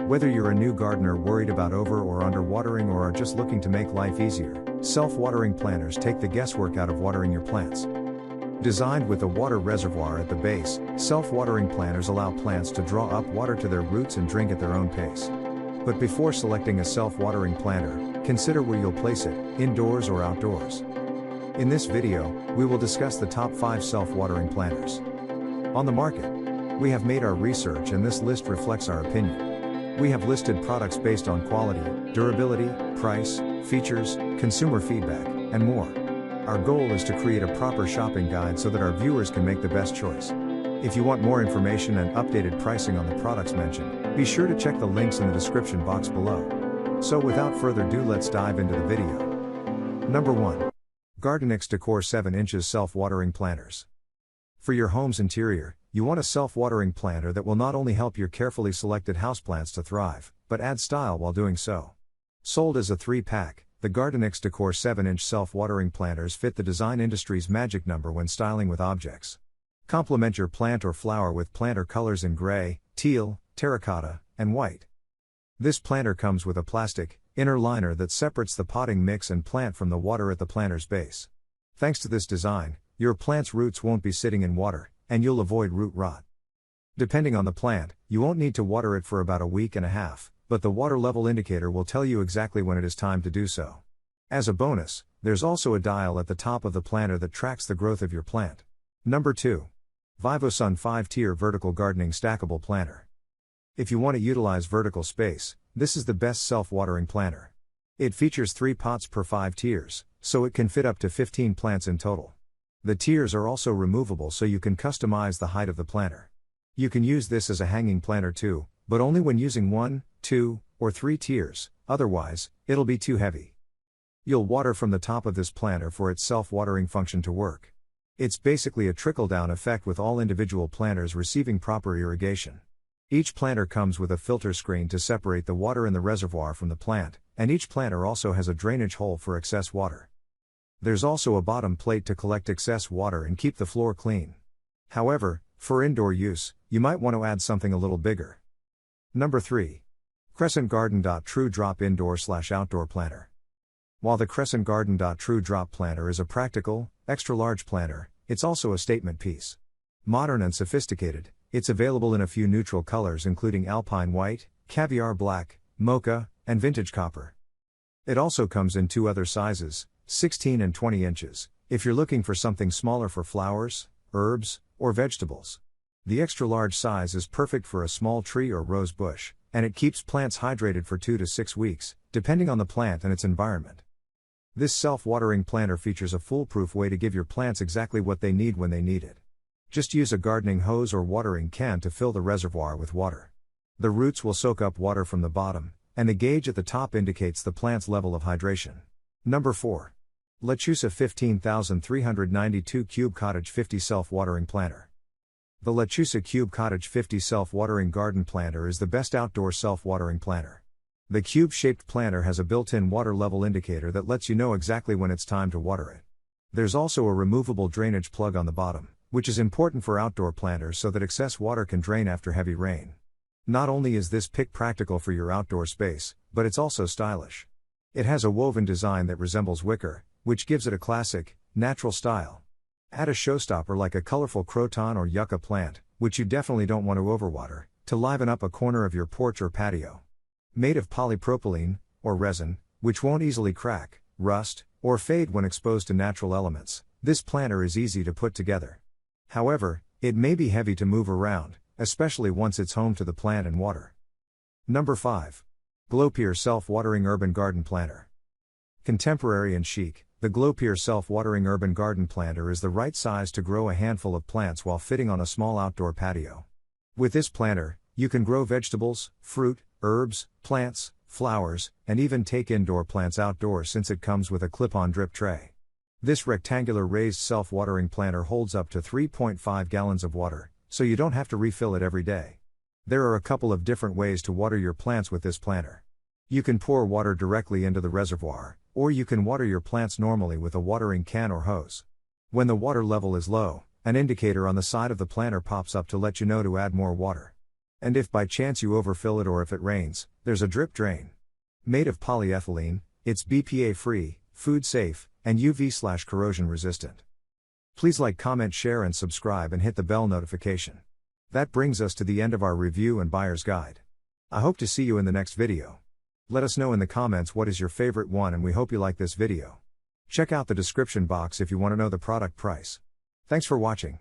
Whether you're a new gardener worried about over or underwatering or are just looking to make life easier, self-watering planters take the guesswork out of watering your plants. Designed with a water reservoir at the base, self-watering planters allow plants to draw up water to their roots and drink at their own pace. But before selecting a self-watering planter, consider where you'll place it, indoors or outdoors. In this video, we will discuss the top 5 self-watering planters on the market. We have made our research and this list reflects our opinion. We have listed products based on quality, durability, price, features, consumer feedback, and more. Our goal is to create a proper shopping guide so that our viewers can make the best choice. If you want more information and updated pricing on the products mentioned, be sure to check the links in the description box below. So without further ado, let's dive into the video. Number 1. Gardenix Decor 7 inches Self-Watering Planters. For your home's interior, you want a self-watering planter that will not only help your carefully selected houseplants to thrive, but add style while doing so. Sold as a 3-pack, the Gardenix Decor 7-inch self-watering planters fit the design industry's magic number when styling with objects. Complement your plant or flower with planter colors in gray, teal, terracotta, and white. This planter comes with a plastic inner liner that separates the potting mix and plant from the water at the planter's base. Thanks to this design, your plant's roots won't be sitting in water, and you'll avoid root rot. Depending on the plant, you won't need to water it for about a week and a half, but the water level indicator will tell you exactly when it is time to do so. As a bonus, there's also a dial at the top of the planter that tracks the growth of your plant. Number 2. VivoSun 5-tier Vertical Gardening Stackable Planter. If you want to utilize vertical space, this is the best self-watering planter. It features 3 pots per 5 tiers, so it can fit up to 15 plants in total. The tiers are also removable so you can customize the height of the planter. You can use this as a hanging planter too, but only when using 1, 2, or 3 tiers, otherwise, it'll be too heavy. You'll water from the top of this planter for its self-watering function to work. It's basically a trickle-down effect with all individual planters receiving proper irrigation. Each planter comes with a filter screen to separate the water in the reservoir from the plant, and each planter also has a drainage hole for excess water. There's also a bottom plate to collect excess water and keep the floor clean. However, for indoor use, you might want to add something a little bigger. Number 3. Crescent Garden True Drop Indoor/Outdoor Planter. While the Crescent Garden True Drop Planter is a practical, extra-large planter, it's also a statement piece. Modern and sophisticated, it's available in a few neutral colors including alpine white, caviar black, mocha, and vintage copper. It also comes in 2 other sizes, 16 and 20 inches, if you're looking for something smaller for flowers, herbs, or vegetables. The extra-large size is perfect for a small tree or rose bush, and it keeps plants hydrated for 2 to 6 weeks, depending on the plant and its environment. This self-watering planter features a foolproof way to give your plants exactly what they need when they need it. Just use a gardening hose or watering can to fill the reservoir with water. The roots will soak up water from the bottom, and the gauge at the top indicates the plant's level of hydration. Number 4. Lechusa 15392 Cube Cottage 50 Self-Watering Planter. The Lechusa Cube Cottage 50 Self-Watering Garden Planter is the best outdoor self-watering planter. The cube-shaped planter has a built-in water level indicator that lets you know exactly when it's time to water it. There's also a removable drainage plug on the bottom, which is important for outdoor planters so that excess water can drain after heavy rain. Not only is this pick practical for your outdoor space, but it's also stylish. It has a woven design that resembles wicker, which gives it a classic, natural style. Add a showstopper like a colorful croton or yucca plant, which you definitely don't want to overwater, to liven up a corner of your porch or patio. Made of polypropylene, or resin, which won't easily crack, rust, or fade when exposed to natural elements, this planter is easy to put together. However, it may be heavy to move around, especially once it's home to the plant and water. Number 5. Glowpier Self-Watering Urban Garden Planter. Contemporary and chic, the Glowpier Self-Watering Urban Garden Planter is the right size to grow a handful of plants while fitting on a small outdoor patio. With this planter, you can grow vegetables, fruit, herbs, plants, flowers, and even take indoor plants outdoors since it comes with a clip-on drip tray. This rectangular raised self-watering planter holds up to 3.5 gallons of water, so you don't have to refill it every day. There are a couple of different ways to water your plants with this planter. You can pour water directly into the reservoir, or you can water your plants normally with a watering can or hose. When the water level is low, an indicator on the side of the planter pops up to let you know to add more water. And if by chance you overfill it or if it rains, there's a drip drain. Made of polyethylene, it's BPA free, food safe, and UV/corrosion resistant. Please like, comment, share and subscribe and hit the bell notification. That brings us to the end of our review and buyer's guide. I hope to see you in the next video. Let us know in the comments what is your favorite one, and we hope you like this video. Check out the description box if you want to know the product price. Thanks for watching.